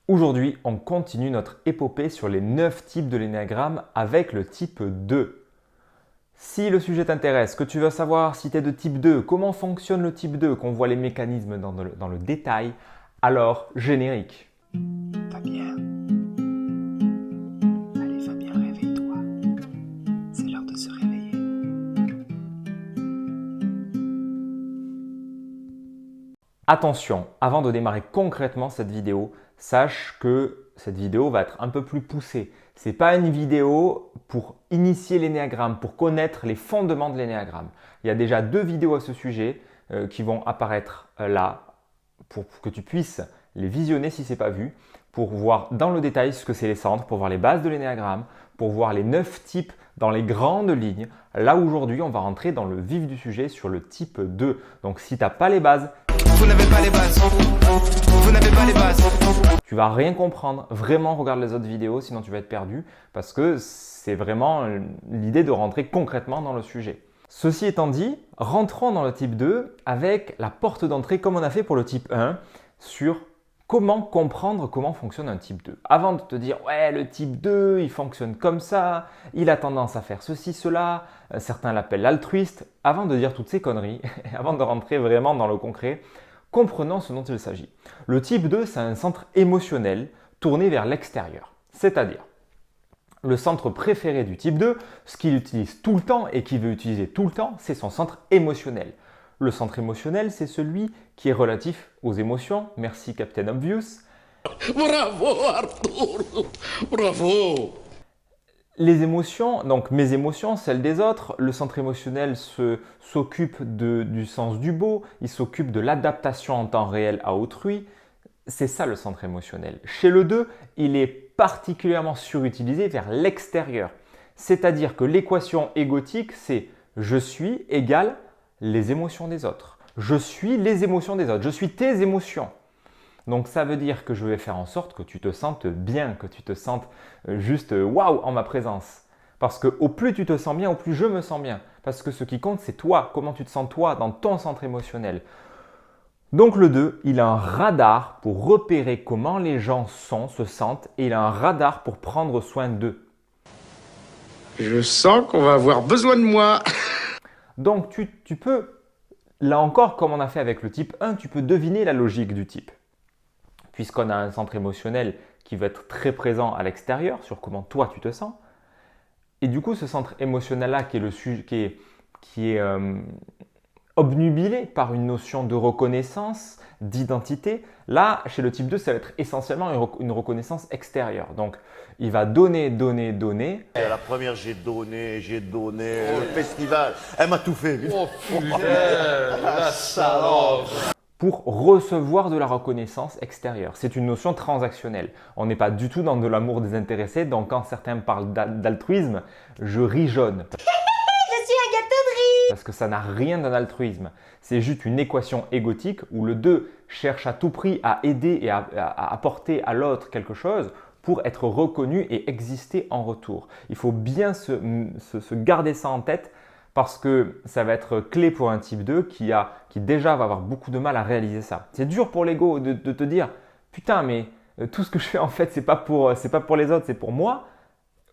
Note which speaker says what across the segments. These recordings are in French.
Speaker 1: Aujourd'hui, on continue notre épopée sur les 9 types de l'énéagramme avec le type 2. Si le sujet t'intéresse, que tu veux savoir si tu es de type 2, comment fonctionne le type 2, qu'on voit les mécanismes dans le détail, alors générique.
Speaker 2: Fabien. Allez Fabien, réveille-toi. C'est l'heure de se réveiller.
Speaker 1: Attention, avant de démarrer concrètement cette vidéo, sache que cette vidéo va être un peu plus poussée. Ce n'est pas une vidéo pour initier l'énéagramme, pour connaître les fondements de l'énéagramme. Il y a déjà 2 vidéos à ce sujet qui vont apparaître là pour que tu puisses les visionner si ce n'est pas vu, pour voir dans le détail ce que c'est les centres, pour voir les bases de l'énéagramme, pour voir les 9 types dans les grandes lignes. Là aujourd'hui, on va rentrer dans le vif du sujet sur le type 2. Donc si tu n'as pas les bases,
Speaker 2: Vous n'avez pas les bases. Vous n'avez pas les bases.
Speaker 1: tu vas rien comprendre. Vraiment, regarde les autres vidéos, sinon tu vas être perdu parce que c'est vraiment l'idée de rentrer concrètement dans le sujet. Ceci étant dit, rentrons dans le type 2 avec la porte d'entrée comme on a fait pour le type 1 sur comment comprendre comment fonctionne un type 2. Avant de te dire, ouais, le type 2, il fonctionne comme ça, il a tendance à faire ceci, cela, certains l'appellent l'altruiste. Avant de dire toutes ces conneries, avant de rentrer vraiment dans le concret, comprenons ce dont il s'agit. Le type 2, c'est un centre émotionnel tourné vers l'extérieur. C'est-à-dire, le centre préféré du type 2, ce qu'il utilise tout le temps et qu'il veut utiliser tout le temps, c'est son centre émotionnel. Le centre émotionnel, c'est celui qui est relatif aux émotions. Merci Captain Obvious.
Speaker 3: Bravo Arthur, bravo.
Speaker 1: Les émotions, donc mes émotions, celles des autres, le centre émotionnel s'occupe du sens du beau, il s'occupe de l'adaptation en temps réel à autrui. C'est ça le centre émotionnel. Chez le 2, il est particulièrement surutilisé vers l'extérieur. C'est-à-dire que l'équation égotique, c'est je suis égale les émotions des autres. Je suis les émotions des autres. Je suis tes émotions. Donc ça veut dire que je vais faire en sorte que tu te sentes bien, que tu te sentes juste waouh en ma présence. Parce que au plus tu te sens bien, au plus je me sens bien. Parce que ce qui compte, c'est toi, comment tu te sens toi dans ton centre émotionnel. Donc le 2, il a un radar pour repérer comment les gens se sentent, et il a un radar pour prendre soin d'eux.
Speaker 3: Je sens qu'on va avoir besoin de moi.
Speaker 1: Donc tu peux, là encore, comme on a fait avec le type 1, tu peux deviner la logique du type. Puisqu'on a un centre émotionnel qui va être très présent à l'extérieur, sur comment toi tu te sens. Et du coup, ce centre émotionnel-là qui est obnubilé par une notion de reconnaissance, d'identité, là, chez le type 2, ça va être essentiellement une reconnaissance extérieure. Donc, il va donner.
Speaker 4: La première, j'ai donné, le festival, elle m'a tout fait.
Speaker 3: Oh putain, la salope.
Speaker 1: Pour recevoir de la reconnaissance extérieure. C'est une notion transactionnelle. On n'est pas du tout dans de l'amour désintéressé, donc quand certains parlent d'altruisme, je rigonne.
Speaker 5: Je suis un gâteau de riz.
Speaker 1: Parce que ça n'a rien d'un altruisme. C'est juste une équation égotique où le 2 cherche à tout prix à aider et à apporter à l'autre quelque chose pour être reconnu et exister en retour. Il faut bien se garder ça en tête parce que ça va être clé pour un type 2 qui déjà va avoir beaucoup de mal à réaliser ça. C'est dur pour l'ego de te dire « Putain, mais tout ce que je fais en fait, c'est pas pour les autres, c'est pour moi. »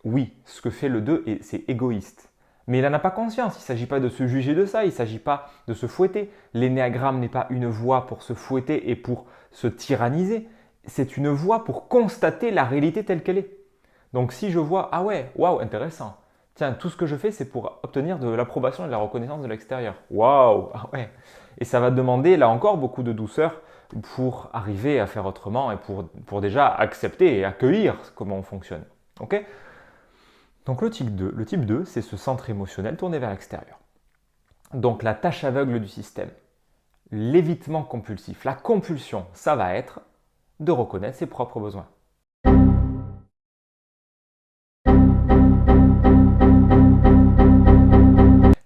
Speaker 1: Oui, ce que fait le 2, c'est égoïste. Mais il n'en a pas conscience, il ne s'agit pas de se juger de ça, il ne s'agit pas de se fouetter. L'énéagramme n'est pas une voie pour se fouetter et pour se tyranniser. C'est une voie pour constater la réalité telle qu'elle est. Donc si je vois « Ah ouais, waouh, intéressant. Tiens, tout ce que je fais, c'est pour obtenir de l'approbation et de la reconnaissance de l'extérieur. Waouh, ah ouais. » Et ça va demander, là encore, beaucoup de douceur pour arriver à faire autrement et pour déjà accepter et accueillir comment on fonctionne. Ok ? Donc le type 2, c'est ce centre émotionnel tourné vers l'extérieur. Donc la tâche aveugle du système, l'évitement compulsif, la compulsion, ça va être de reconnaître ses propres besoins.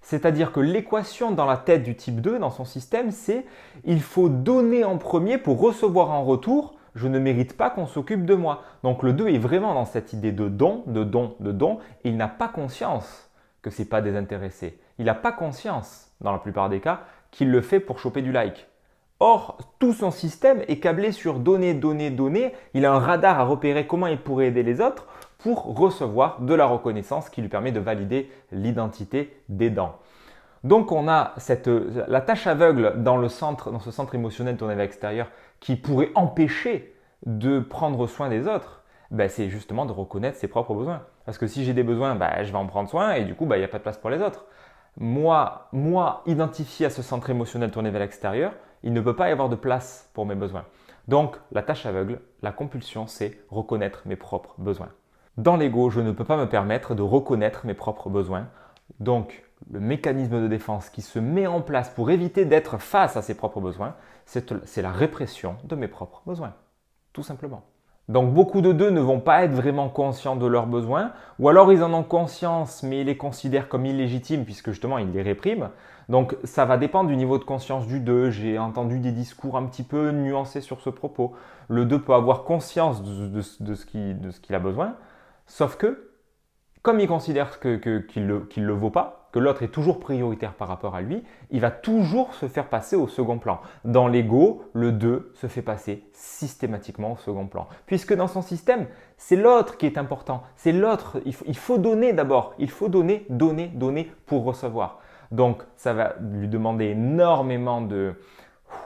Speaker 1: C'est-à-dire que l'équation dans la tête du type 2, dans son système, c'est il faut donner en premier pour recevoir en retour. Je ne mérite pas qu'on s'occupe de moi. Donc le 2 est vraiment dans cette idée de don, et il n'a pas conscience que ce n'est pas désintéressé. Il n'a pas conscience, dans la plupart des cas, qu'il le fait pour choper du like. Or, tout son système est câblé sur donner, donner, donner. Il a un radar à repérer comment il pourrait aider les autres pour recevoir de la reconnaissance qui lui permet de valider l'identité d'aidant. Donc, on a la tâche aveugle dans ce centre émotionnel tourné vers l'extérieur qui pourrait empêcher de prendre soin des autres. C'est justement de reconnaître ses propres besoins. Parce que si j'ai des besoins, je vais en prendre soin et du coup, il n'y a pas de place pour les autres. Moi, identifié à ce centre émotionnel tourné vers l'extérieur, il ne peut pas y avoir de place pour mes besoins. Donc, la tâche aveugle, la compulsion, c'est reconnaître mes propres besoins. Dans l'ego, je ne peux pas me permettre de reconnaître mes propres besoins. Donc, le mécanisme de défense qui se met en place pour éviter d'être face à ses propres besoins, c'est la répression de mes propres besoins. Tout simplement. Donc, beaucoup de deux ne vont pas être vraiment conscients de leurs besoins, ou alors ils en ont conscience, mais ils les considèrent comme illégitimes, puisque justement, ils les répriment. Donc, ça va dépendre du niveau de conscience du 2. J'ai entendu des discours un petit peu nuancés sur ce propos. Le 2 peut avoir conscience de ce qu'il a besoin, sauf que, comme il considère qu'il ne le vaut pas, que l'autre est toujours prioritaire par rapport à lui, il va toujours se faire passer au second plan. Dans l'ego, le 2 se fait passer systématiquement au second plan. Puisque dans son système, c'est l'autre qui est important. C'est l'autre. Il faut donner d'abord. Il faut donner, donner, donner pour recevoir. Donc, ça va lui demander énormément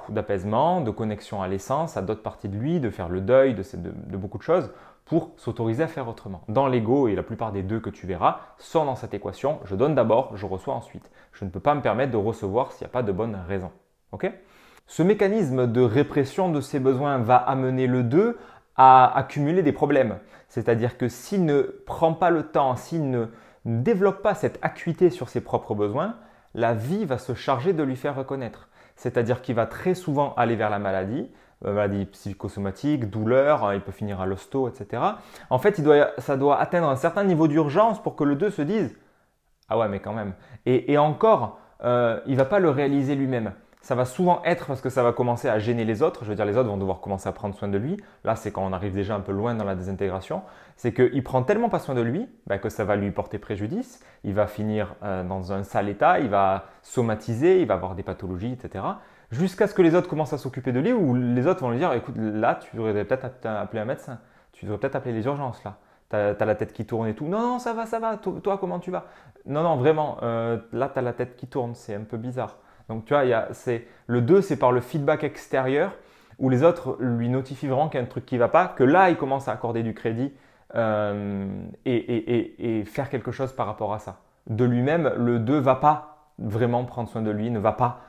Speaker 1: d'apaisement, de connexion à l'essence, à d'autres parties de lui, de faire le deuil de beaucoup de choses pour s'autoriser à faire autrement. Dans l'ego, et la plupart des 2 que tu verras sont dans cette équation, je donne d'abord, je reçois ensuite. Je ne peux pas me permettre de recevoir s'il n'y a pas de bonne raison. Okay ? Ce mécanisme de répression de ses besoins va amener le 2 à accumuler des problèmes. C'est-à-dire que s'il ne prend pas le temps, s'il ne développe pas cette acuité sur ses propres besoins, la vie va se charger de lui faire reconnaître. C'est-à-dire qu'il va très souvent aller vers la maladie psychosomatique, douleur, il peut finir à l'hosto, etc. En fait, ça doit atteindre un certain niveau d'urgence pour que le 2 se dise « Ah ouais, mais quand même ». Et encore, il ne va pas le réaliser lui-même. Ça va souvent être parce que ça va commencer à gêner les autres. Je veux dire, les autres vont devoir commencer à prendre soin de lui. Là, c'est quand on arrive déjà un peu loin dans la désintégration. C'est qu'il prend tellement pas soin de lui que ça va lui porter préjudice. Il va finir dans un sale état, il va somatiser, il va avoir des pathologies, etc. Jusqu'à ce que les autres commencent à s'occuper de lui ou les autres vont lui dire « Écoute, là, tu devrais peut-être appeler un médecin. Tu devrais peut-être appeler les urgences, là. Tu as la tête qui tourne et tout. Non, non, ça va. Toi, comment tu vas? Non, non, vraiment, là, tu as la tête qui tourne. C'est un peu bizarre. » Donc, tu vois, le 2, c'est par le feedback extérieur où les autres lui notifient vraiment qu'il y a un truc qui ne va pas, que là, il commence à accorder du crédit et faire quelque chose par rapport à ça. De lui-même, le 2 ne va pas vraiment prendre soin de lui, ne va pas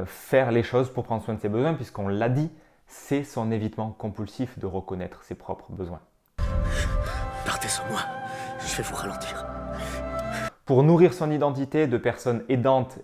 Speaker 1: faire les choses pour prendre soin de ses besoins, puisqu'on l'a dit, c'est son évitement compulsif de reconnaître ses propres besoins.
Speaker 2: Partez sans moi, je vais vous ralentir.
Speaker 1: Pour nourrir son identité de personne aidante,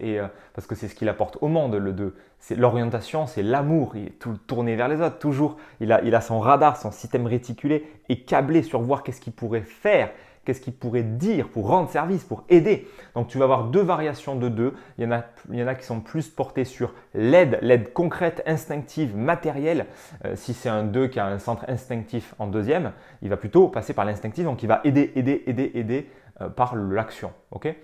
Speaker 1: parce que c'est ce qu'il apporte au monde, le 2, c'est l'orientation, c'est l'amour, il est tout tourné vers les autres, toujours. Il a son radar, son système réticulé est câblé sur voir qu'est-ce qu'il pourrait faire, qu'est-ce qu'il pourrait dire pour rendre service, pour aider. Donc tu vas avoir 2 variations de 2. Il y en a qui sont plus portées sur l'aide concrète, instinctive, matérielle. Si c'est un 2 qui a un centre instinctif en deuxième, il va plutôt passer par l'instinctif, donc il va aider par l'action. Okay?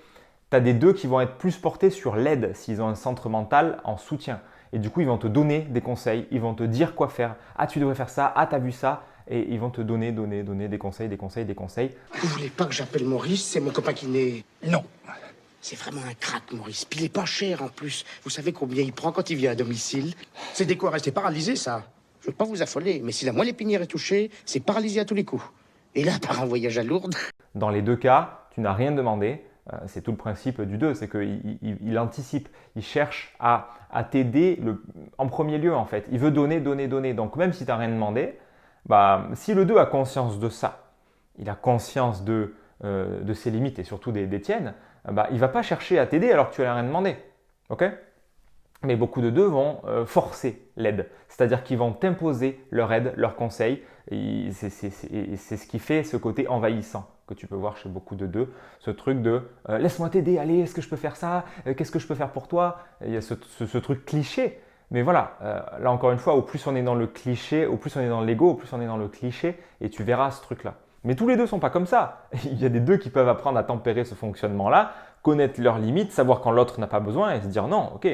Speaker 1: Tu as des 2 qui vont être plus portés sur l'aide s'ils ont un centre mental en soutien. Et du coup, ils vont te donner des conseils, ils vont te dire quoi faire. Ah, tu devrais faire ça, ah, tu as vu ça. Et ils vont te donner des conseils.
Speaker 3: Vous voulez pas que j'appelle Maurice? C'est mon copain qui naît.
Speaker 2: Non.
Speaker 3: C'est vraiment un crack, Maurice. Puis il est pas cher en plus. Vous savez combien il prend quand il vient à domicile? C'est des quoi rester paralysé, ça. Je veux pas vous affoler, mais si la moelle épinière est touchée, c'est paralysé à tous les coups. Et là, par un voyage à Lourdes.
Speaker 1: Dans les 2 cas, tu n'as rien demandé. C'est tout le principe du 2, c'est qu'il anticipe, il cherche à t'aider en premier lieu en fait. Il veut donner. Donc même si tu n'as rien demandé, si le 2 a conscience de ça, il a conscience de ses limites et surtout des tiennes, il ne va pas chercher à t'aider alors que tu n'as rien demandé. Okay? Mais beaucoup de 2 vont forcer l'aide, c'est-à-dire qu'ils vont t'imposer leur aide, leurs conseils. C'est ce qui fait ce côté envahissant que tu peux voir chez beaucoup de 2, ce truc de laisse-moi t'aider, allez, est-ce que je peux faire ça, qu'est-ce que je peux faire pour toi? Il y a ce truc cliché. Mais voilà, là encore une fois, au plus on est dans le cliché, au plus on est dans l'ego, au plus on est dans le cliché, et tu verras ce truc-là. Mais tous les 2 ne sont pas comme ça. Il y a des 2 qui peuvent apprendre à tempérer ce fonctionnement-là, connaître leurs limites, savoir quand l'autre n'a pas besoin et se dire non, ok,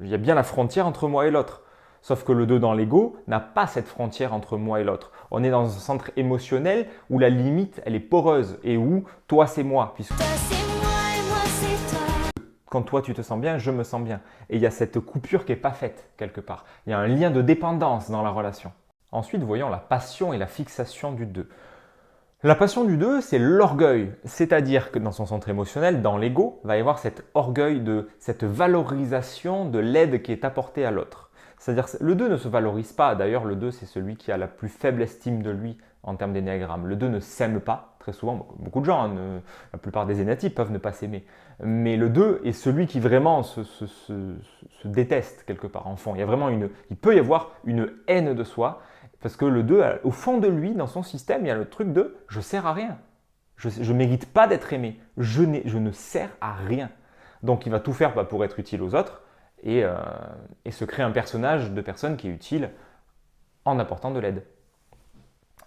Speaker 1: il y a bien la frontière entre moi et l'autre. Sauf que le 2 dans l'ego n'a pas cette frontière entre moi et l'autre. On est dans un centre émotionnel où la limite, elle est poreuse et où toi, c'est moi. Puisque quand toi, tu te sens bien, je me sens bien. Et il y a cette coupure qui n'est pas faite quelque part. Il y a un lien de dépendance dans la relation. Ensuite, voyons la passion et la fixation du 2. La passion du 2, c'est l'orgueil. C'est-à-dire que dans son centre émotionnel, dans l'ego, il va y avoir cet orgueil, cette valorisation de l'aide qui est apportée à l'autre. C'est-à-dire que le 2 ne se valorise pas. D'ailleurs, le 2, c'est celui qui a la plus faible estime de lui en termes d'énéagramme. Le 2 ne s'aime pas. Très souvent, beaucoup de gens, la plupart des énéatypes peuvent ne pas s'aimer. Mais le 2 est celui qui vraiment se déteste quelque part en fond. Il peut y avoir une haine de soi. Parce que le 2, au fond de lui, dans son système, il y a le truc de « je ne sers à rien ». Je ne mérite pas d'être aimé. Je ne sers à rien. Donc, il va tout faire pour être utile aux autres et se créer un personnage de personne qui est utile en apportant de l'aide.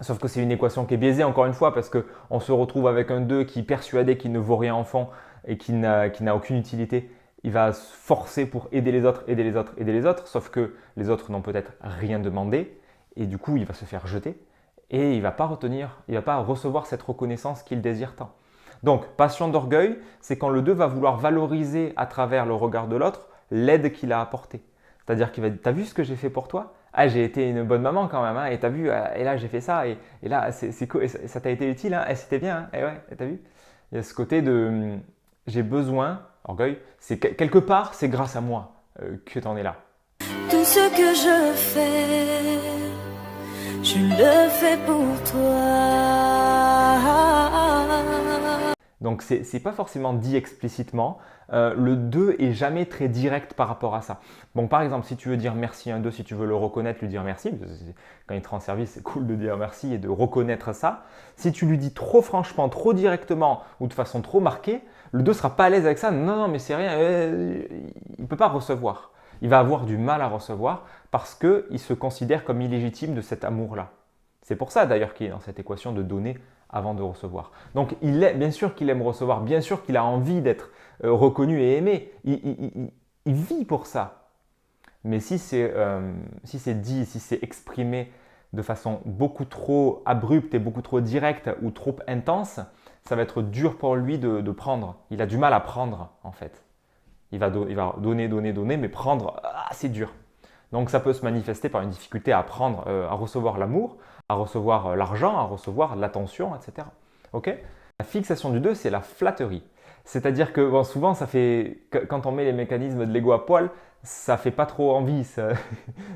Speaker 1: Sauf que c'est une équation qui est biaisée, encore une fois, parce qu'on se retrouve avec un 2 qui est persuadé qu'il ne vaut rien en fond et qui n'a aucune utilité. Il va se forcer pour aider les autres, aider les autres, aider les autres, sauf que les autres n'ont peut-être rien demandé. Et du coup, il va se faire jeter et il ne va pas recevoir cette reconnaissance qu'il désire tant. Donc, passion d'orgueil, c'est quand le 2 va vouloir valoriser à travers le regard de l'autre l'aide qu'il a apportée. C'est-à-dire qu'il va dire « T'as vu ce que j'ai fait pour toi ? Ah, j'ai été une bonne maman quand même, hein, et t'as vu, et là j'ai fait ça, et là c'est cool, et ça t'a été utile, hein, et c'était bien, hein, et ouais, t'as vu ?» Il y a ce côté de « j'ai besoin », orgueil, c'est quelque part, c'est grâce à moi que t'en es là.
Speaker 6: Tout ce que je fais, je le fais pour toi.
Speaker 1: Donc, ce n'est pas forcément dit explicitement. Le 2 est jamais très direct par rapport à ça. Bon, par exemple, si tu veux dire merci à un 2, si tu veux le reconnaître, lui dire merci. Quand il te rend service, c'est cool de dire merci et de reconnaître ça. Si tu lui dis trop franchement, trop directement ou de façon trop marquée, le 2 ne sera pas à l'aise avec ça. Non, non, mais c'est rien. Il ne peut pas recevoir. Il va avoir du mal à recevoir parce qu'il se considère comme illégitime de cet amour-là. C'est pour ça d'ailleurs qu'il est dans cette équation de donner avant de recevoir. Donc bien sûr qu'il aime recevoir, bien sûr qu'il a envie d'être reconnu et aimé. Il vit pour ça. Mais si c'est dit, si c'est exprimé de façon beaucoup trop abrupte et beaucoup trop directe ou trop intense, ça va être dur pour lui de prendre. Il a du mal à prendre en fait. Il va donner, mais prendre, c'est dur. Donc ça peut se manifester par une difficulté à prendre, à recevoir l'amour, à recevoir l'argent, à recevoir l'attention, etc. Okay ? La fixation du 2, c'est la flatterie. C'est-à-dire que bon, souvent, quand on met les mécanismes de l'ego à poil, ça fait pas trop envie.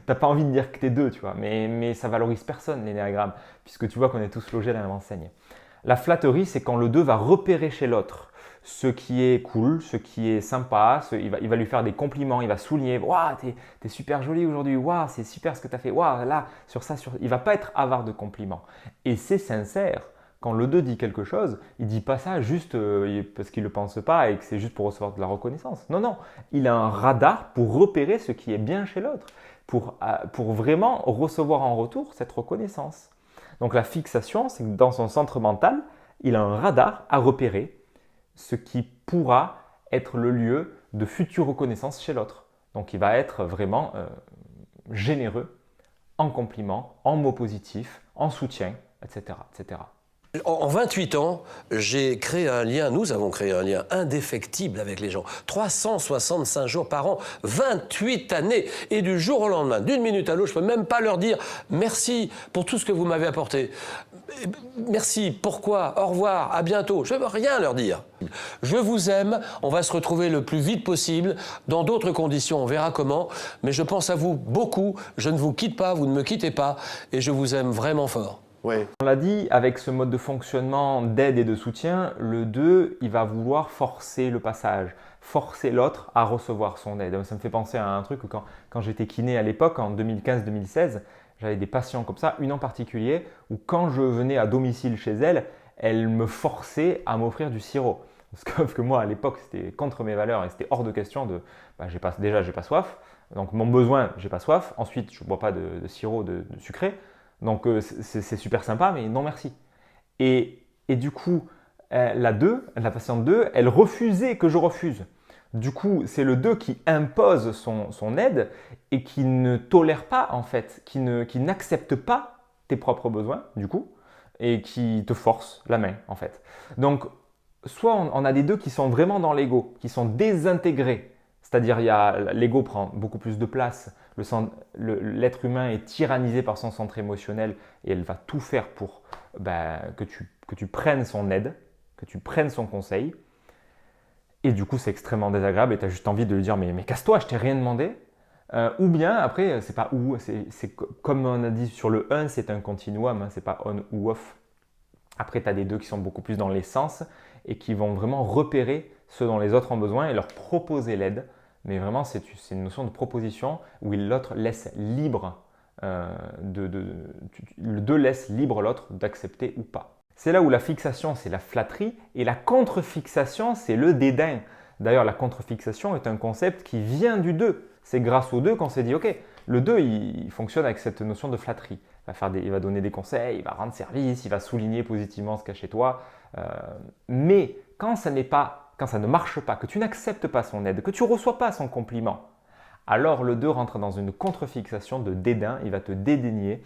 Speaker 1: T'as pas envie de dire que t'es 2, tu vois. Mais ça valorise personne, l'énéagramme, puisque tu vois qu'on est tous logés à la même enseigne. La flatterie, c'est quand le 2 va repérer chez l'autre ce qui est cool, ce qui est sympa, il va lui faire des compliments, il va souligner « Waouh, t'es super jolie aujourd'hui, waouh, c'est super ce que t'as fait, waouh, là, sur ça, sur… » Il ne va pas être avare de compliments. Et c'est sincère. Quand le 2 dit quelque chose, il ne dit pas ça juste parce qu'il ne le pense pas et que c'est juste pour recevoir de la reconnaissance. Non, non, il a un radar pour repérer ce qui est bien chez l'autre, pour vraiment recevoir en retour cette reconnaissance. Donc la fixation, c'est que dans son centre mental, il a un radar à repérer ce qui pourra être le lieu de future reconnaissance chez l'autre. Donc il va être vraiment généreux en compliments, en mots positifs, en soutien, etc. etc.
Speaker 7: En 28 ans, nous avons créé un lien indéfectible avec les gens. 365 jours par an, 28 années. Et du jour au lendemain, d'une minute à l'autre, je ne peux même pas leur dire merci pour tout ce que vous m'avez apporté. Merci, pourquoi, au revoir, à bientôt. Je ne veux rien leur dire. Je vous aime, on va se retrouver le plus vite possible, dans d'autres conditions, on verra comment. Mais je pense à vous beaucoup, je ne vous quitte pas, vous ne me quittez pas, et je vous aime vraiment fort.
Speaker 4: Ouais.
Speaker 1: On l'a dit, avec ce mode de fonctionnement d'aide et de soutien, le 2, il va vouloir forcer le passage, forcer l'autre à recevoir son aide. Ça me fait penser à un truc où quand j'étais kiné à l'époque, en 2015-2016, j'avais des patients comme ça, une en particulier, où quand je venais à domicile chez elle, elle me forçait à m'offrir du sirop. Parce que moi, à l'époque, c'était contre mes valeurs et c'était hors de question de… j'ai pas soif, donc mon besoin, j'ai pas soif. Ensuite, je ne bois pas de sirop de sucré. Donc c'est super sympa, mais non merci. Et du coup, la patiente 2, elle refusait que je refuse. Du coup, c'est le 2 qui impose son aide et qui ne tolère pas, en fait, qui n'accepte pas tes propres besoins, du coup, et qui te force la main, en fait. Donc, soit on a des 2 qui sont vraiment dans l'ego, qui sont désintégrés, c'est-à-dire l'ego prend beaucoup plus de place, l'être humain est tyrannisé par son centre émotionnel et elle va tout faire pour que tu prennes son aide, que tu prennes son conseil. Et du coup, c'est extrêmement désagréable et tu as juste envie de lui dire mais casse-toi, je t'ai rien demandé. Ou bien, après, c'est pas ou, c'est comme on a dit sur le 1, c'est un continuum, hein, c'est pas on ou off. Après, tu as des 2 qui sont beaucoup plus dans l'essence et qui vont vraiment repérer ce dont les autres ont besoin et leur proposer l'aide. Mais vraiment, c'est une notion de proposition où l'autre laisse libre, le 2 laisse libre l'autre d'accepter ou pas. C'est là où la fixation, c'est la flatterie et la contrefixation, c'est le dédain. D'ailleurs, la contrefixation est un concept qui vient du 2. C'est grâce au 2 qu'on s'est dit, ok, le 2, il fonctionne avec cette notion de flatterie. Il va donner des conseils, il va rendre service, il va souligner positivement ce qu'il y a chez toi. Mais quand ça ne marche pas, que tu n'acceptes pas son aide, que tu ne reçois pas son compliment, alors le 2 rentre dans une contrefixation de dédain, il va te dédaigner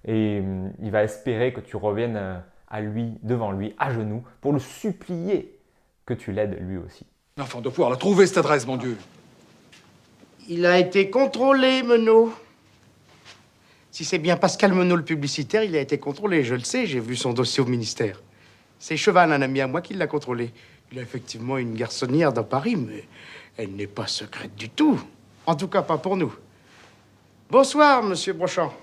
Speaker 1: et il va espérer que tu reviennes à lui, devant lui, à genoux, pour le supplier que tu l'aides lui aussi.
Speaker 2: Enfin, on doit pouvoir la trouver, cette adresse, mon Dieu.
Speaker 3: Il a été contrôlé, Menot. Si c'est bien Pascal Menot, le publicitaire, il a été contrôlé, je le sais, j'ai vu son dossier au ministère. C'est Cheval, un ami à moi, qui l'a contrôlé. Il a effectivement une garçonnière dans Paris, mais elle n'est pas secrète du tout. En tout cas, pas pour nous. Bonsoir, monsieur Brochant.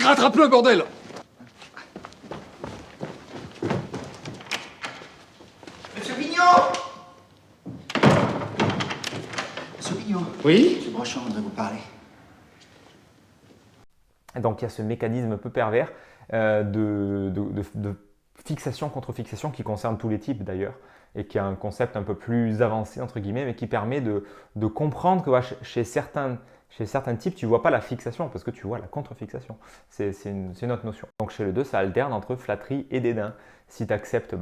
Speaker 2: Rattrape-le, bordel!
Speaker 3: Monsieur Vignon!
Speaker 8: Monsieur Vignon.
Speaker 3: Oui?
Speaker 8: Monsieur Brochant voudrait vous parler.
Speaker 1: Donc il y a ce mécanisme un peu pervers de fixation contre fixation qui concerne tous les types d'ailleurs et qui a un concept un peu plus avancé entre guillemets mais qui permet de comprendre que chez certains types tu ne vois pas la fixation parce que tu vois la contre-fixation. C'est une autre notion. Donc chez le 2 ça alterne entre flatterie et dédain. Si tu acceptes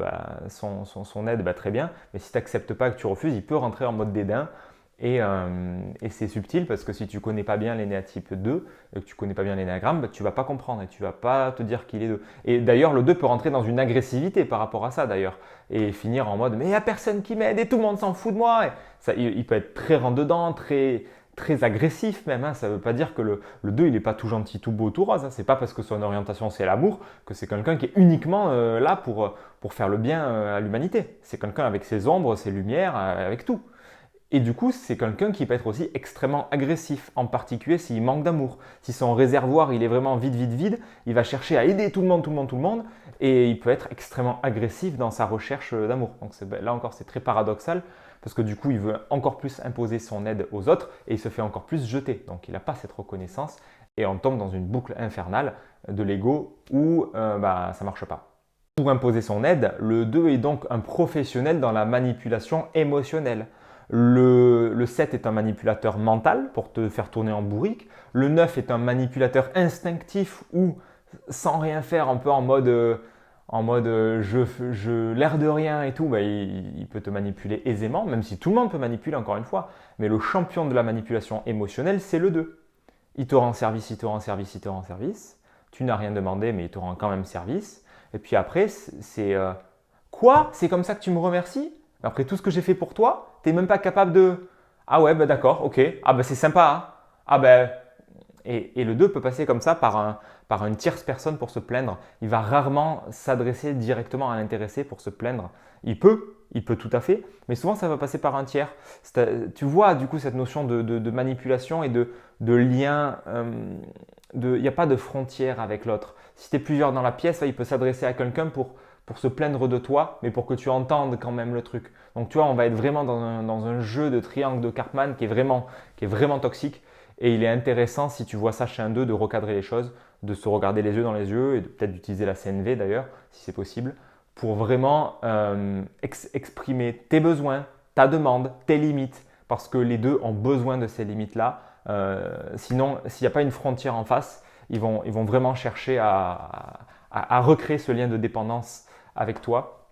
Speaker 1: son aide, très bien, mais si tu n'acceptes pas, que tu refuses, il peut rentrer en mode dédain. Et c'est subtil parce que si tu ne connais pas bien l'énéatype 2 et que tu ne connais pas bien l'énéagramme, tu ne vas pas comprendre et tu ne vas pas te dire qu'il est 2. Et d'ailleurs, le 2 peut rentrer dans une agressivité par rapport à ça d'ailleurs et finir en mode « mais il n'y a personne qui m'aide et tout le monde s'en fout de moi ». Il peut être très rentre-dedans, très agressif même. Hein. Ça ne veut pas dire que le 2 il n'est pas tout gentil, tout beau, tout rose. Hein. Ce n'est pas parce que son orientation c'est l'amour que c'est quelqu'un qui est uniquement là pour faire le bien à l'humanité. C'est quelqu'un avec ses ombres, ses lumières, avec tout. Et du coup, c'est quelqu'un qui peut être aussi extrêmement agressif, en particulier s'il manque d'amour. Si son réservoir il est vraiment vide, il va chercher à aider tout le monde, et il peut être extrêmement agressif dans sa recherche d'amour. Donc là encore, c'est très paradoxal, parce que du coup, il veut encore plus imposer son aide aux autres, et il se fait encore plus jeter. Donc il n'a pas cette reconnaissance, et on tombe dans une boucle infernale de l'ego où ça ne marche pas. Pour imposer son aide, le 2 est donc un professionnel dans la manipulation émotionnelle. Le 7 est un manipulateur mental pour te faire tourner en bourrique. Le 9 est un manipulateur instinctif ou sans rien faire, un peu en mode je l'air de rien et tout, il peut te manipuler aisément, même si tout le monde peut manipuler encore une fois. Mais le champion de la manipulation émotionnelle, c'est le 2. Il te rend service, Tu n'as rien demandé, mais il te rend quand même service. Et puis après, c'est quoi? C'est comme ça que tu me remercies? Après tout ce que j'ai fait pour toi, tu n'es même pas capable de… Ah ouais, d'accord, ok. Ah c'est sympa. Hein. Ah et le 2 peut passer comme ça par une tierce personne pour se plaindre. Il va rarement s'adresser directement à l'intéressé pour se plaindre. Il peut tout à fait, mais souvent ça va passer par un tiers. Tu vois du coup cette notion de manipulation et de lien, il n'y a pas de frontière avec l'autre. Si tu es plusieurs dans la pièce, il peut s'adresser à quelqu'un pour se plaindre de toi, mais pour que tu entendes quand même le truc. Donc tu vois, on va être vraiment dans un jeu de triangle de Karpman qui est vraiment toxique. Et il est intéressant, si tu vois ça chez un 2, de recadrer les choses, de se regarder les yeux dans les yeux et peut-être d'utiliser la CNV d'ailleurs, si c'est possible, pour vraiment exprimer tes besoins, ta demande, tes limites, parce que les 2 ont besoin de ces limites-là. Sinon, s'il n'y a pas une frontière en face, ils vont vraiment chercher à recréer ce lien de dépendance avec toi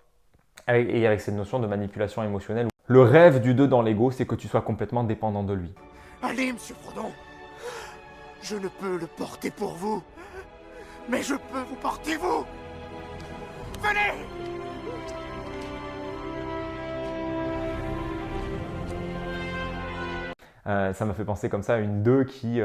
Speaker 1: et avec cette notion de manipulation émotionnelle. Le rêve du 2 dans l'ego, c'est que tu sois complètement dépendant de lui.
Speaker 3: Allez, monsieur Frodon. Je ne peux le porter pour vous. Mais je peux vous porter vous. Venez!
Speaker 1: Ça m'a fait penser comme ça à une 2 qui,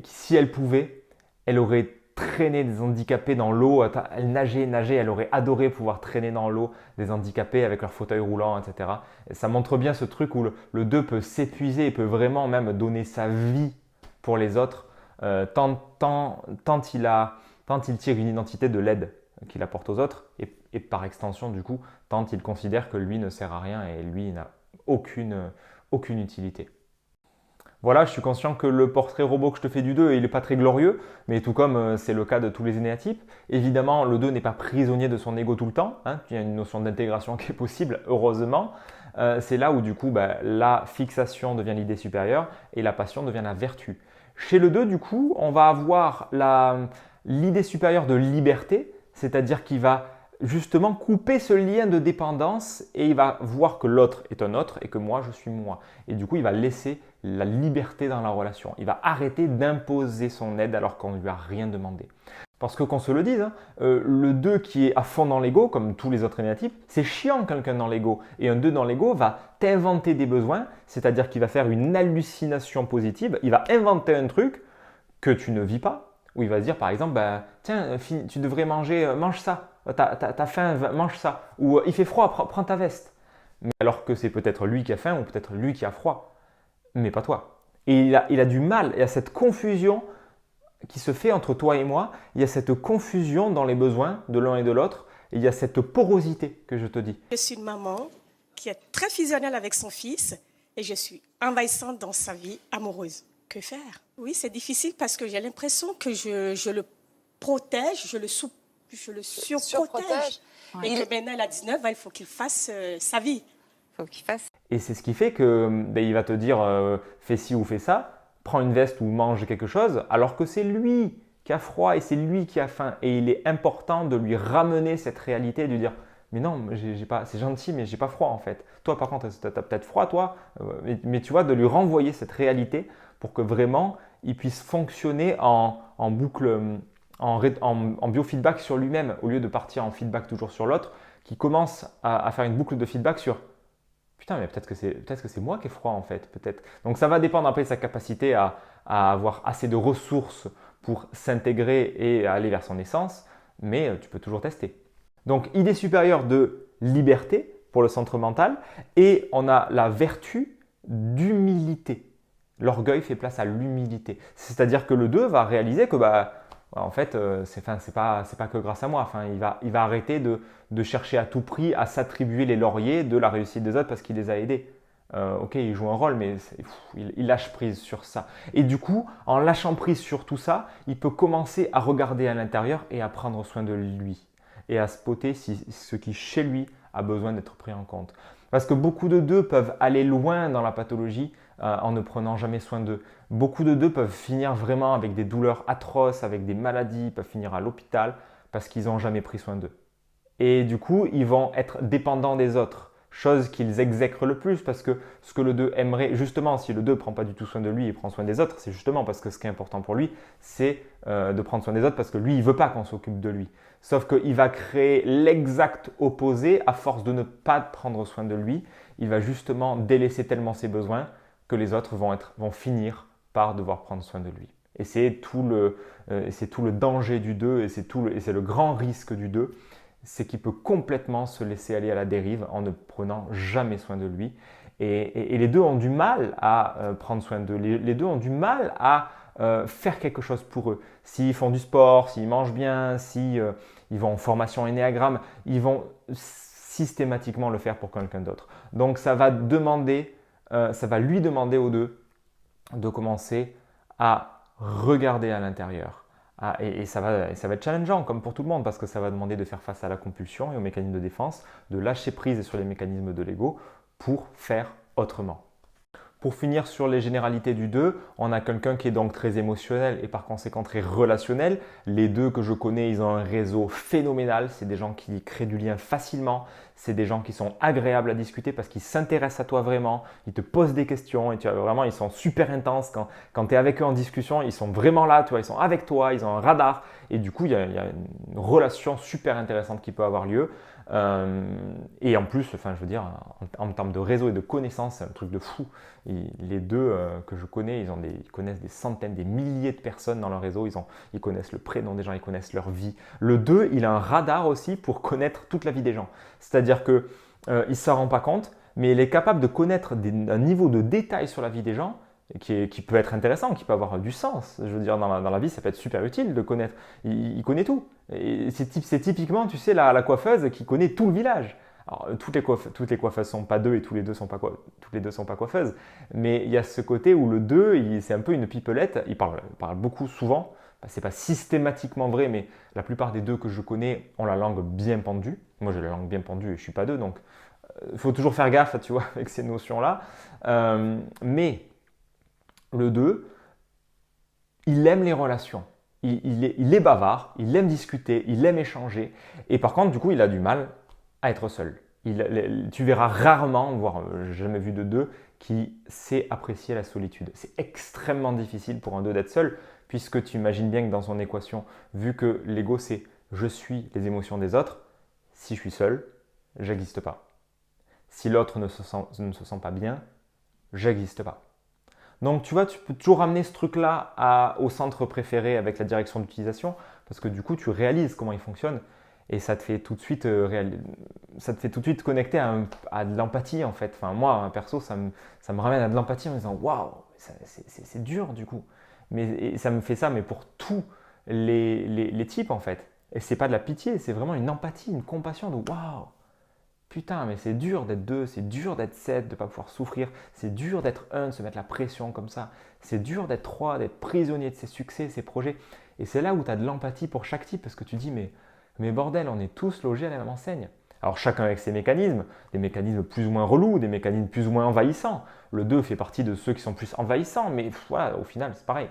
Speaker 1: si elle pouvait, elle aurait traîné des handicapés dans l'eau. Elle nageait, elle aurait adoré pouvoir traîner dans l'eau des handicapés avec leur fauteuil roulant, etc. Et ça montre bien ce truc où le 2 peut s'épuiser et peut vraiment même donner sa vie pour les autres tant il tire une identité de l'aide qu'il apporte aux autres et par extension du coup, tant il considère que lui ne sert à rien et lui n'a aucune utilité. Voilà, je suis conscient que le portrait robot que je te fais du 2, il n'est pas très glorieux, mais tout comme c'est le cas de tous les énéatypes. Évidemment, le 2 n'est pas prisonnier de son ego tout le temps. Hein, il y a une notion d'intégration qui est possible, heureusement. C'est là où du coup, la fixation devient l'idée supérieure et la passion devient la vertu. Chez le 2, du coup, on va avoir l'idée supérieure de liberté, c'est-à-dire qu'il va justement couper ce lien de dépendance et il va voir que l'autre est un autre et que moi, je suis moi. Et du coup, il va laisser la liberté dans la relation. Il va arrêter d'imposer son aide alors qu'on ne lui a rien demandé. Parce que qu'on se le dise, le 2 qui est à fond dans l'ego, comme tous les autres énéatypes, c'est chiant quelqu'un dans l'ego. Et un 2 dans l'ego va t'inventer des besoins, c'est-à-dire qu'il va faire une hallucination positive, il va inventer un truc que tu ne vis pas, où il va se dire par exemple, tiens, tu devrais manger, mange ça, t'as faim, mange ça, ou il fait froid, prends ta veste. Mais alors que c'est peut-être lui qui a faim ou peut-être lui qui a froid, mais pas toi. Et il a du mal, il y a cette confusion qui se fait entre toi et moi, il y a cette confusion dans les besoins de l'un et de l'autre, et il y a cette porosité que je te dis.
Speaker 9: Je suis une maman qui est très fusionnelle avec son fils et je suis envahissante dans sa vie amoureuse. Que faire? Oui, c'est difficile parce que j'ai l'impression que je le protège, je le surprotège.
Speaker 10: Ouais.
Speaker 9: Et que maintenant, il a 19 ans, il faut qu'il fasse sa vie.
Speaker 10: Faut qu'il fasse.
Speaker 1: Et c'est ce qui fait que il va te dire fais ci ou fais ça, prends une veste ou mange quelque chose, alors que c'est lui qui a froid et c'est lui qui a faim. Et il est important de lui ramener cette réalité et de lui dire mais non, c'est gentil, mais j'ai pas froid en fait. Toi par contre, tu as peut-être froid toi, mais tu vois, de lui renvoyer cette réalité pour que vraiment il puisse fonctionner en boucle, en biofeedback sur lui-même, au lieu de partir en feedback toujours sur l'autre, qui commence à faire une boucle de feedback sur putain, mais peut-être que c'est moi qui ai froid en fait, peut-être. Donc ça va dépendre après de sa capacité à avoir assez de ressources pour s'intégrer et aller vers son essence, mais tu peux toujours tester. Donc idée supérieure de liberté pour le centre mental et on a la vertu d'humilité. L'orgueil fait place à l'humilité. C'est-à-dire que le 2 va réaliser que en fait, c'est pas que grâce à moi. Enfin, il va arrêter de chercher à tout prix à s'attribuer les lauriers de la réussite des autres parce qu'il les a aidés. Ok, il joue un rôle, mais il lâche prise sur ça. Et du coup, en lâchant prise sur tout ça, il peut commencer à regarder à l'intérieur et à prendre soin de lui. Et à spotter ce qui, chez lui, a besoin d'être pris en compte. Parce que beaucoup de 2 peuvent aller loin dans la pathologie en ne prenant jamais soin d'eux. Beaucoup de 2 peuvent finir vraiment avec des douleurs atroces, avec des maladies, peuvent finir à l'hôpital parce qu'ils n'ont jamais pris soin d'eux. Et du coup, ils vont être dépendants des autres, chose qu'ils exècrent le plus parce que ce que le 2 aimerait, justement, si le 2 ne prend pas du tout soin de lui et prend soin des autres, c'est justement parce que ce qui est important pour lui, c'est de prendre soin des autres parce que lui, il ne veut pas qu'on s'occupe de lui. Sauf qu'il va créer l'exact opposé à force de ne pas prendre soin de lui. Il va justement délaisser tellement ses besoins que les autres vont finir par devoir prendre soin de lui. Et c'est tout le danger du 2 et c'est le grand risque du 2, c'est qu'il peut complètement se laisser aller à la dérive en ne prenant jamais soin de lui. Et les 2 ont du mal à prendre soin d'eux. Les 2 ont du mal à faire quelque chose pour eux. S'ils font du sport, s'ils mangent bien, s'ils vont en formation énéagramme, ils vont systématiquement le faire pour quelqu'un d'autre. Donc ça va lui demander aux 2 de commencer à regarder à l'intérieur. Et ça va être challengeant comme pour tout le monde parce que ça va demander de faire face à la compulsion et aux mécanismes de défense, de lâcher prise sur les mécanismes de l'ego pour faire autrement. Pour finir sur les généralités du 2, on a quelqu'un qui est donc très émotionnel et par conséquent très relationnel. Les 2 que je connais, ils ont un réseau phénoménal. C'est des gens qui créent du lien facilement. C'est des gens qui sont agréables à discuter parce qu'ils s'intéressent à toi vraiment. Ils te posent des questions et tu vois, vraiment, ils sont super intenses. Quand tu es avec eux en discussion, ils sont vraiment là, tu vois, ils sont avec toi, ils ont un radar. Et du coup, il y a une relation super intéressante qui peut avoir lieu. Et en plus, enfin, je veux dire, en termes de réseau et de connaissances, c'est un truc de fou. Les 2 que je connais, ils connaissent des centaines, des milliers de personnes dans leur réseau. Ils connaissent le prénom des gens, ils connaissent leur vie. Le 2, il a un radar aussi pour connaître toute la vie des gens. C'est-à-dire qu'il ne s'en rend pas compte, mais il est capable de connaître un niveau de détail sur la vie des gens qui peut être intéressant, qui peut avoir du sens. Je veux dire, dans la vie, ça peut être super utile de connaître. Il connaît tout. Et c'est typiquement, tu sais, la coiffeuse qui connaît tout le village. Alors, toutes les coiffeuses sont pas 2 et toutes les 2 sont pas coiffeuses. Mais il y a ce côté où le 2, c'est un peu une pipelette. Il parle beaucoup souvent. Ce n'est pas systématiquement vrai, mais la plupart des 2 que je connais ont la langue bien pendue. Moi, j'ai la langue bien pendue et je ne suis pas 2, donc il faut toujours faire gaffe, tu vois, avec ces notions-là. Mais le 2, il aime les relations. Il est bavard, il aime discuter, il aime échanger. Et par contre, du coup, il a du mal à être seul. Tu verras rarement, voire jamais vu de 2, qui sait apprécier la solitude. C'est extrêmement difficile pour un 2 d'être seul, puisque tu imagines bien que dans son équation, vu que l'ego c'est « je suis les émotions des autres », si je suis seul, j'existe pas. Si l'autre ne se sent pas bien, j'existe pas. Donc tu vois, tu peux toujours ramener ce truc-là au centre préféré avec la direction d'utilisation parce que du coup, tu réalises comment il fonctionne et ça te fait tout de suite, connecter à de l'empathie en fait. Enfin, moi, perso, ça me ramène à de l'empathie en me disant « Waouh, c'est dur du coup ». Et ça me fait ça, mais pour tous les types en fait. Et c'est pas de la pitié, c'est vraiment une empathie, une compassion de « Waouh ». Putain, mais c'est dur d'être 2, c'est dur d'être 7, de ne pas pouvoir souffrir, c'est dur d'être 1, de se mettre la pression comme ça, c'est dur d'être 3, d'être prisonnier de ses succès, ses projets. Et c'est là où tu as de l'empathie pour chaque type parce que tu dis, mais bordel, on est tous logés à la même enseigne. Alors chacun avec ses mécanismes, des mécanismes plus ou moins relous, des mécanismes plus ou moins envahissants. Le 2 fait partie de ceux qui sont plus envahissants, mais voilà, au final, c'est pareil.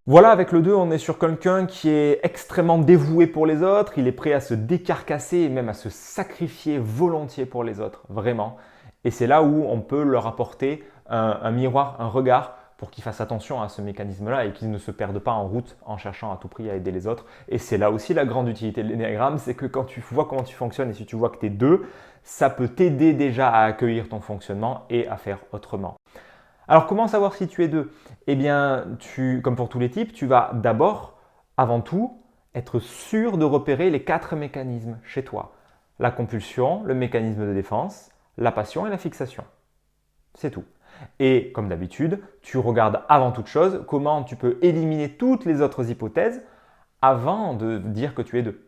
Speaker 1: Voilà, avec le 2, on est sur quelqu'un qui est extrêmement dévoué pour les autres, il est prêt à se décarcasser et même à se sacrifier volontiers pour les autres, vraiment. Et c'est là où on peut leur apporter un miroir, un regard pour qu'ils fassent attention à ce mécanisme-là et qu'ils ne se perdent pas en route en cherchant à tout prix à aider les autres. Et c'est là aussi la grande utilité de l'énéagramme, c'est que quand tu vois comment tu fonctionnes et si tu vois que tu es 2, ça peut t'aider déjà à accueillir ton fonctionnement et à faire autrement. Alors, comment savoir si tu es 2 ? Eh bien, comme pour tous les types, tu vas d'abord, avant tout, être sûr de repérer les 4 mécanismes chez toi. La compulsion, le mécanisme de défense, la passion et la fixation. C'est tout. Et comme d'habitude, tu regardes avant toute chose comment tu peux éliminer toutes les autres hypothèses avant de dire que tu es 2.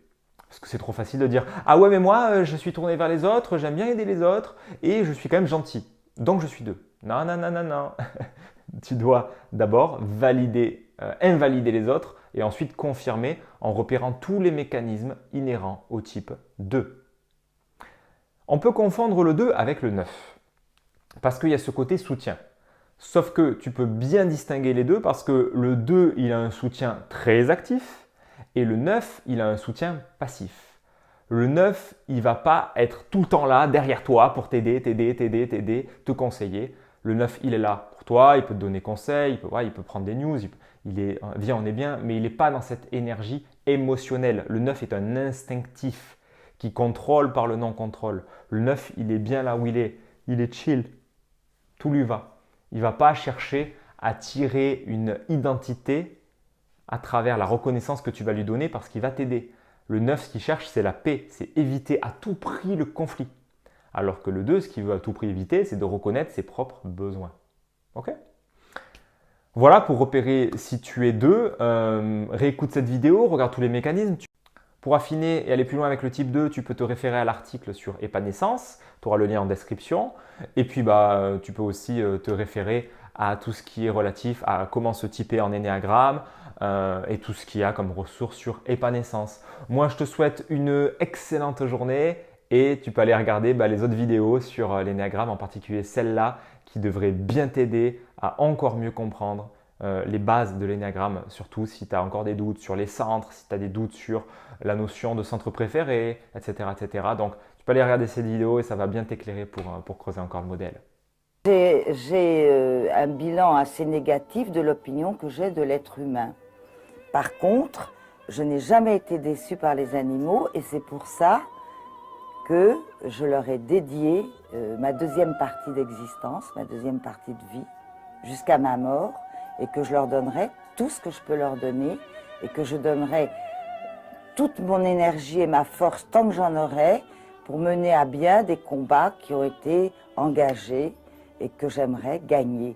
Speaker 1: Parce que c'est trop facile de dire « Ah ouais, mais moi, je suis tourné vers les autres, j'aime bien aider les autres et je suis quand même gentil. Donc je suis 2. » Non, non, non, non, non. Tu dois d'abord invalider les autres et ensuite confirmer en repérant tous les mécanismes inhérents au type 2. On peut confondre le 2 avec le 9 parce qu'il y a ce côté soutien. Sauf que tu peux bien distinguer les deux parce que le 2, il a un soutien très actif et le 9, il a un soutien passif. Le 9, il ne va pas être tout le temps là, derrière toi, pour t'aider, te conseiller. Le 9, il est là pour toi, il peut te donner conseil, il peut prendre des news, viens, on est bien, mais il n'est pas dans cette énergie émotionnelle. Le 9 est un instinctif qui contrôle par le non-contrôle. Le 9, il est bien là où il est chill, tout lui va. Il ne va pas chercher à tirer une identité à travers la reconnaissance que tu vas lui donner parce qu'il va t'aider. Le 9, ce qu'il cherche, c'est la paix, c'est éviter à tout prix le conflit. Alors que le 2, ce qu'il veut à tout prix éviter, c'est de reconnaître ses propres besoins. Ok ? Voilà pour repérer si tu es 2. Réécoute cette vidéo, regarde tous les mécanismes. Pour affiner et aller plus loin avec le type 2, tu peux te référer à l'article sur épanescence. Tu auras le lien en description. Et puis, tu peux aussi te référer à tout ce qui est relatif à comment se typer en énéagramme et tout ce qu'il y a comme ressources sur épanescence. Moi, je te souhaite une excellente journée Et tu peux aller regarder les autres vidéos sur l'énéagramme, en particulier celle-là, qui devrait bien t'aider à encore mieux comprendre les bases de l'énéagramme, surtout si tu as encore des doutes sur les centres, si tu as des doutes sur la notion de centre préféré, etc., etc. Donc, tu peux aller regarder cette vidéo et ça va bien t'éclairer pour creuser encore le modèle.
Speaker 10: J'ai un bilan assez négatif de l'opinion que j'ai de l'être humain. Par contre, je n'ai jamais été déçue par les animaux et c'est pour ça que je leur ai dédié ma deuxième partie d'existence, ma deuxième partie de vie, jusqu'à ma mort, et que je leur donnerai tout ce que je peux leur donner, et que je donnerai toute mon énergie et ma force tant que j'en aurai pour mener à bien des combats qui ont été engagés et que j'aimerais gagner.